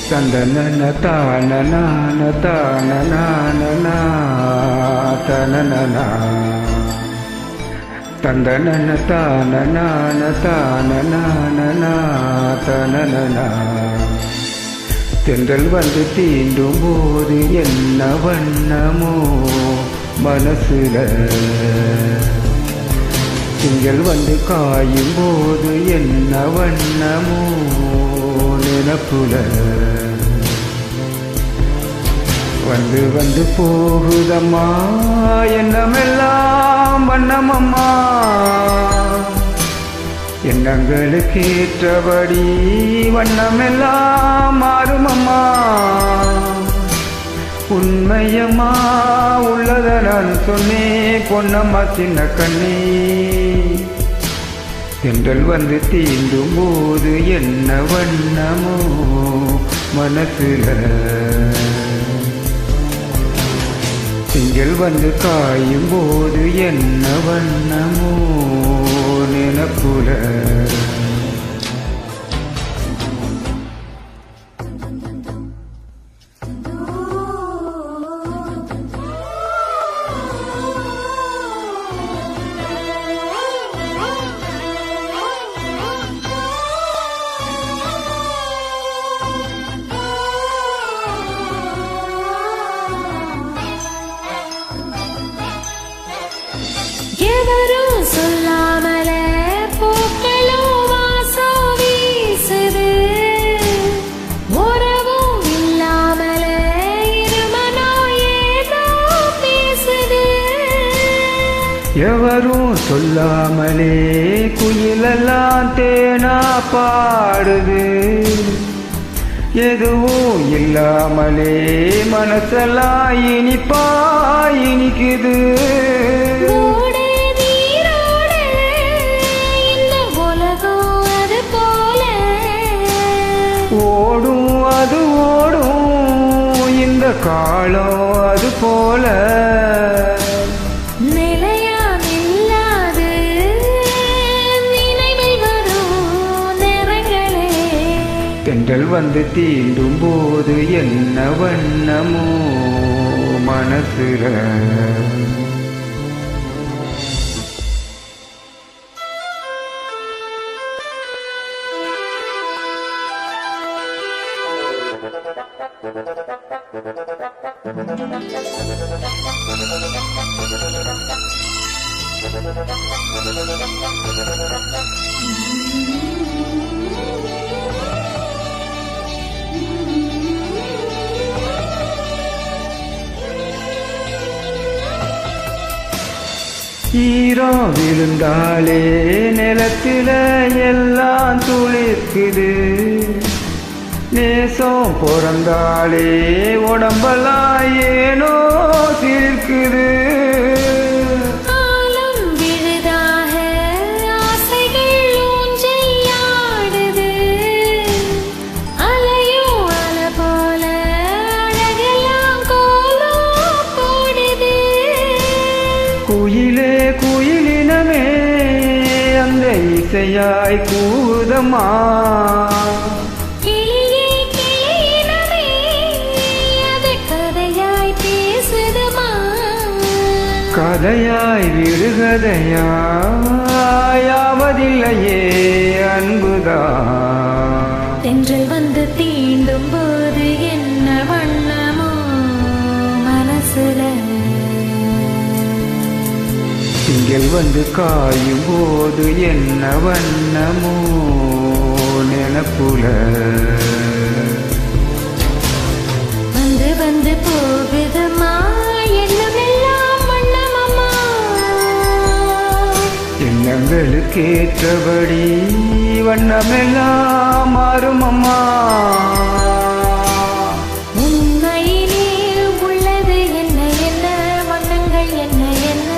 Tandanana tanana tanana tanana Tandanana tanana tanana tanana தென்றல் வந்து தீண்டும் போது என்ன வண்ணமோ மனசுல திங்கள் வந்து காயும் போது என்ன வண்ணமோ நினப்புல வந்து வந்து போகுதம்மா எண்ணமெல்லாம் வண்ணமம்மா எண்ணங்களுக்கு ஏற்றபடி வண்ணமெல்லாம் மாறுமம்மா உண்மையம்மா உள்ளத நான் சொன்னேன் பொன்னம்மா சின்ன கண்ணே தென்றல் வந்து தீண்டும் போது என்ன வண்ணமோ மனசுல திங்கள் வந்து காயும் போது என்ன வண்ணமோ நினப்புல எவரும் சொல்லாமலே பூக்களும் வாசம் வீசுது உறவும் இல்லாமலே இருமனோ ஏதோ பேசுது எவரும் சொல்லாமலே குயிலெல்லாம் தேனா பாடுது எதுவும் இல்லாமலே மனசெல்லாம் இனிப்பா இனிக்குது ஓடும் அது ஓடும் இந்த காலம் அது போல நிலையா இல்லாது நினைவில் வரும் நேரங்களே தென்றல் வந்து தீண்டும் போது என்ன வண்ணமோ மனசுல ஈரம் விழுந்தாலே நிலத்தில எல்லாம் துளிர்க்குது நேசம் பிறந்தாலே உடம்பெல்லாம் ஏனோ சிரிக்குது காலம் விழுதாக ஆசைகள் ஊஞ்சலாடுது அலையும் அலை போல அழகெல்லாம் கோலம் போடுது குயிலே குயிலினமே அந்த இசையாய் கூதம்மா கதையாய் விடுகதையாவதில்லையே அன்புதான் தென்றல் வந்து தீண்டும் போது என்ன வண்ணமோ மனசுல திங்கள் வந்து காயும் போது என்ன வண்ணமோ நினப்புல வந்து வந்து போகுதம்மா எண்ணங்களுக்கு ஏற்றபடி வண்ணமெல்லாம் மாறுமம்மா உண்மையிலே உள்ளது என்ன என்ன வண்ணங்கள் என்ன என்ன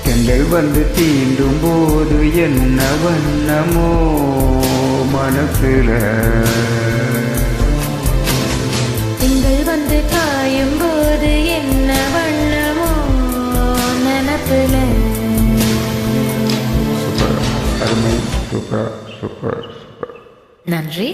தென்றல் வந்து தீண்டும் போது என்ன வண்ணமோ மனசுல சூப்பர் சூப்பர் சூப்பர். நன்றி.